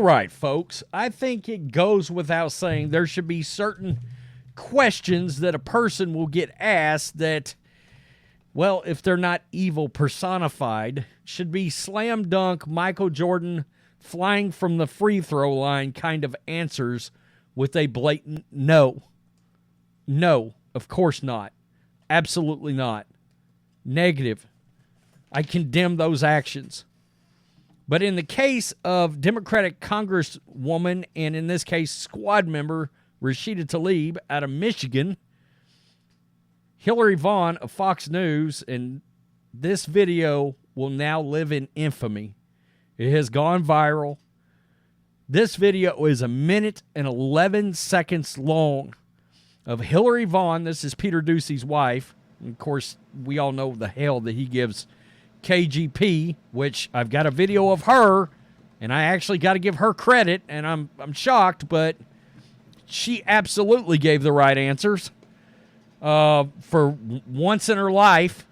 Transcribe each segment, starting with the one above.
All right, folks, I think it goes without saying there should be certain questions that a person will get asked that, well, if they're not evil personified, should be slam dunk Michael Jordan flying from the free throw line kind of answers with a blatant no. No, of course not. Absolutely not. Negative. I condemn those actions. But in the case of Democratic Congresswoman, and in this case, squad member Rashida Tlaib out of Michigan, Hillary Vaughn of Fox News, and this video will now live in infamy. It has gone viral. This video is 1 minute and 11 seconds long of Hillary Vaughn. This is Peter Doocy's wife. And of course, we all know the hell that he gives KGP, which I've got a video of her, and I actually got to give her credit, and I'm shocked, but she absolutely gave the right answers for once in her life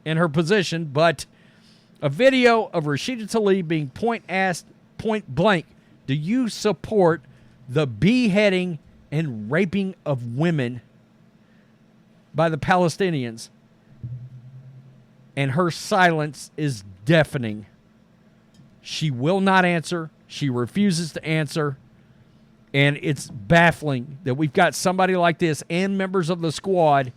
in her position. But a video of Rashida Tlaib being asked point blank, do you support the beheading and raping of women by the Palestinians? And her silence is deafening. She will not answer. She refuses to answer. And it's baffling that we've got somebody like this and members of the squad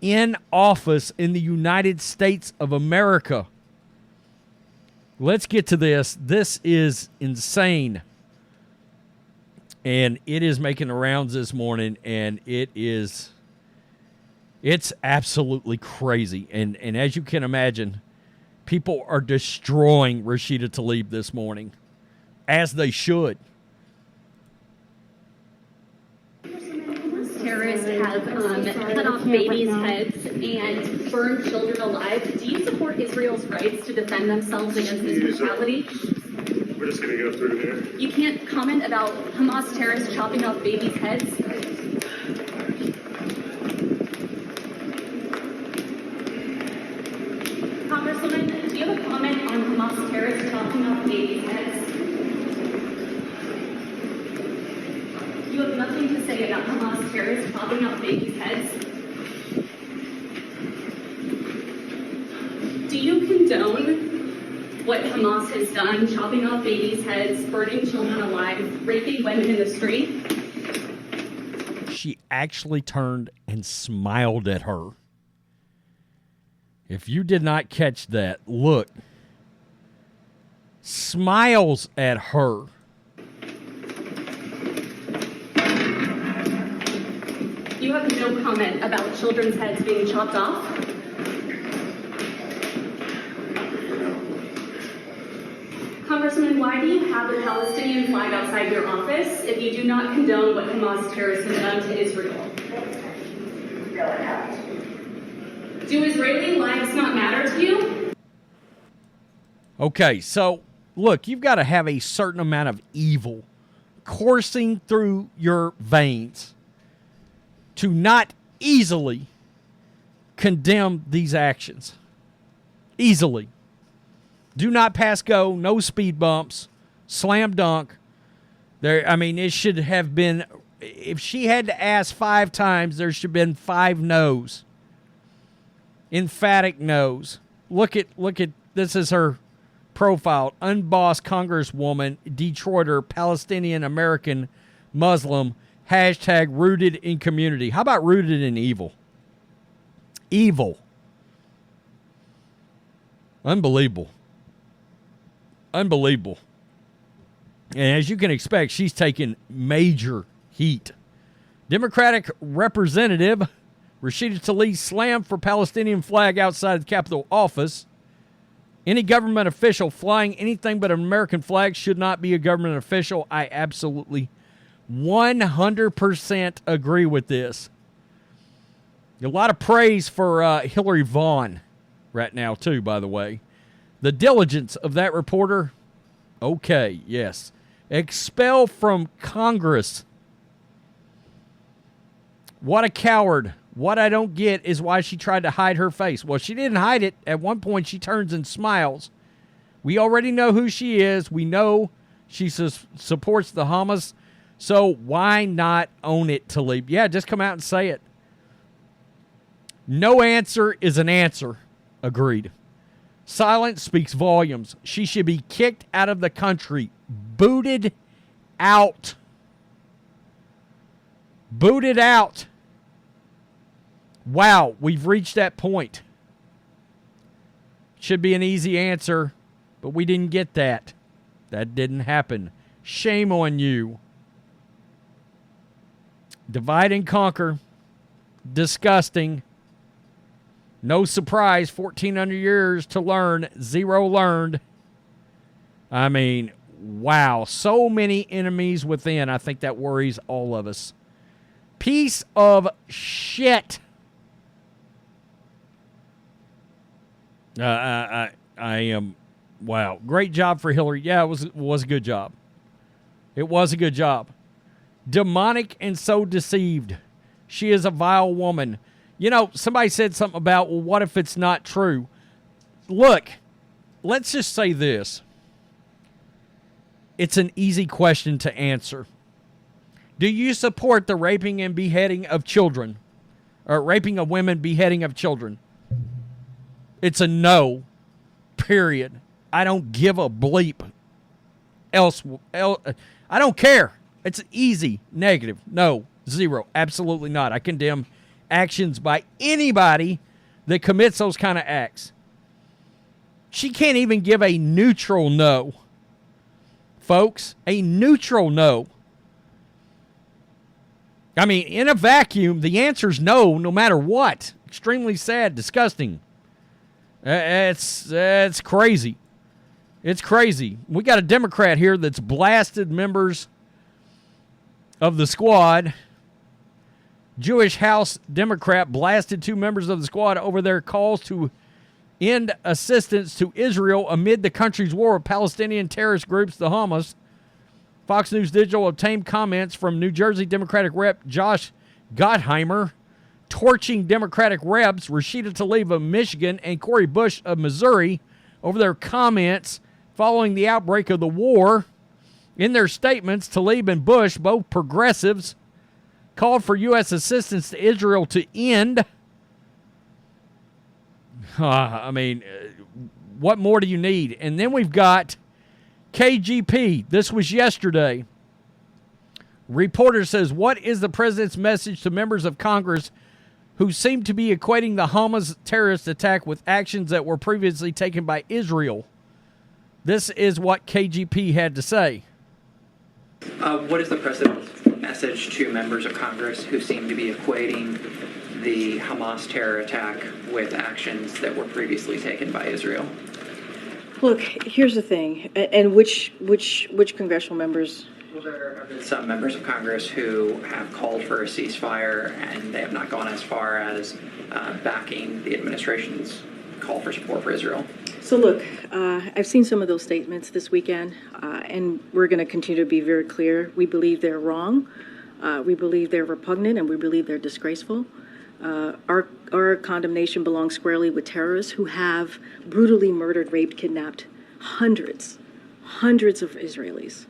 in office in the United States of America. Let's get to this. This is insane. And it is making the rounds this morning, and it's absolutely crazy. And as you can imagine, people are destroying Rashida Tlaib this morning, as they should. Terrorists have cut off babies' heads and burned children alive. Do you support Israel's rights to defend themselves against this brutality? We're just going to go through here. You can't comment about Hamas terrorists chopping off babies' heads? Congresswoman, do you have a comment on Hamas terrorists chopping off babies' heads? You have nothing to say about Hamas terrorists chopping off babies' heads? Do you condone what Hamas has done, chopping off babies' heads, burning children alive, raping women in the street? She actually turned and smiled at her. If you did not catch that, look. Smiles at her. You have no comment about children's heads being chopped off? Congressman, why do you have the Palestinian flag outside your office if you do not condone what Hamas terrorists have done to Israel? Do Israeli lives not matter to you? Okay, so look, you've got to have a certain amount of evil coursing through your veins to not easily condemn these actions. Easily. Do not pass go, no speed bumps, slam dunk. It should have been, if she had to ask 5 times, there should have been 5 no's. Emphatic no's. Look at, this is her profile. Unbossed Congresswoman, Detroiter, Palestinian American Muslim, # rooted in community. How about rooted in evil? Evil. Unbelievable. Unbelievable. And as you can expect, she's taking major heat. Democratic Representative Rashida Tlaib slammed for Palestinian flag outside the Capitol office. Any government official flying anything but an American flag should not be a government official. I absolutely 100% agree with this. A lot of praise for Hillary Vaughn right now, too, by the way. The diligence of that reporter, okay, yes. Expel from Congress. What a coward. What I don't get is why she tried to hide her face. Well, she didn't hide it. At one point, she turns and smiles. We already know who she is. We know She supports the Hamas. So why not own it, Tlaib? Yeah, just come out and say it. No answer is an answer. Agreed. Silence speaks volumes. She should be kicked out of the country. Booted out. Booted out. Wow, we've reached that point. Should be an easy answer, but we didn't get that. That didn't happen. Shame on you. Divide and conquer. Disgusting. No surprise, 1,400 years to learn, 0 learned. I mean, wow. So many enemies within. I think that worries all of us. Piece of shit. I am, wow. Great job for Hillary. Yeah, it was a good job. It was a good job. Demonic and so deceived. She is a vile woman. You know, somebody said something about, well, what if it's not true? Look, let's just say this. It's an easy question to answer. Do you support the raping and beheading of children? Or raping of women, beheading of children? It's a no, period. I don't give a bleep. I don't care. It's easy, negative, no, 0, absolutely not. I condemn actions by anybody that commits those kind of acts. She can't even give a neutral no. Folks, a neutral no. I mean, in a vacuum, the answer's no matter what. Extremely sad, disgusting. It's crazy. It's crazy. We got a Democrat here that's blasted members of the squad. Jewish House Democrat blasted 2 members of the squad over their calls to end assistance to Israel amid the country's war with Palestinian terrorist groups, the Hamas. Fox News Digital obtained comments from New Jersey Democratic Rep. Josh Gottheimer, torching Democratic reps Rashida Tlaib of Michigan and Cori Bush of Missouri over their comments following the outbreak of the war. In their statements, Tlaib and Bush, both progressives, called for U.S. assistance to Israel to end. I mean, what more do you need? And then we've got KGP. This was yesterday. Reporter says, what is the president's message to members of Congress who seem to be equating the Hamas terrorist attack with actions that were previously taken by Israel? This is what KGP had to say. What is the president's message to members of Congress who seem to be equating the Hamas terror attack with actions that were previously taken by Israel? Look, here's the thing, and which congressional members? Well, there have been some members of Congress who have called for a ceasefire, and they have not gone as far as backing the administration's call for support for Israel. So look, I've seen some of those statements this weekend, and we're going to continue to be very clear. We believe they're wrong, we believe they're repugnant, and we believe they're disgraceful. Our condemnation belongs squarely with terrorists who have brutally murdered, raped, kidnapped hundreds of Israelis.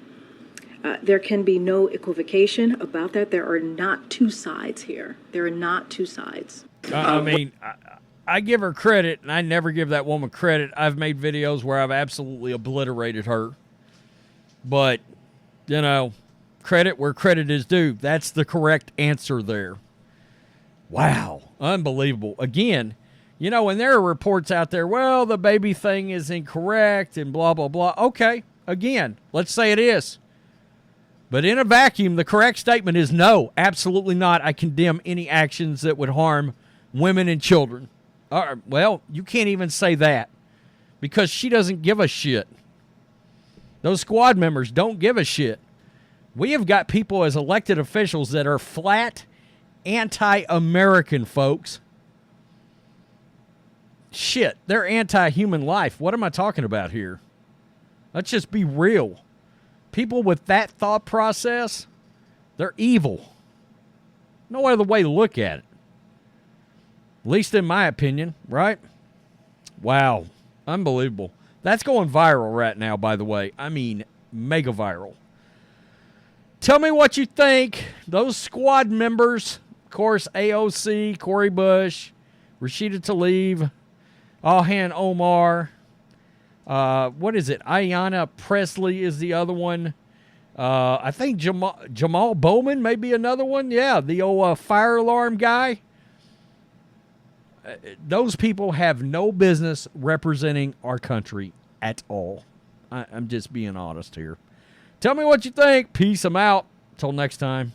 There can be no equivocation about that. There are not two sides here. There are not two sides. I mean, I give her credit, and I never give that woman credit. I've made videos where I've absolutely obliterated her. But, you know, credit where credit is due. That's the correct answer there. Wow. Unbelievable. Again, you know, when there are reports out there, well, the baby thing is incorrect and blah, blah, blah. Okay. Again, let's say it is. But in a vacuum, the correct statement is no, absolutely not. I condemn any actions that would harm women and children. Well, you can't even say that because she doesn't give a shit. Those squad members don't give a shit. We have got people as elected officials that are flat anti-American, folks. Shit, they're anti-human life. What am I talking about here? Let's just be real. People with that thought process, they're evil. No other way to look at it. At least in my opinion, right? Wow. Unbelievable. That's going viral right now, by the way. I mean, mega viral. Tell me what you think. Those squad members, of course, AOC, Cori Bush, Rashida Tlaib, Alhan Omar. What is it? Ayanna Presley is the other one. I think Jamal Bowman may be another one. Yeah, the old fire alarm guy. Those people have no business representing our country at all. I'm just being honest here. Tell me what you think. Peace. I'm out. Till next time.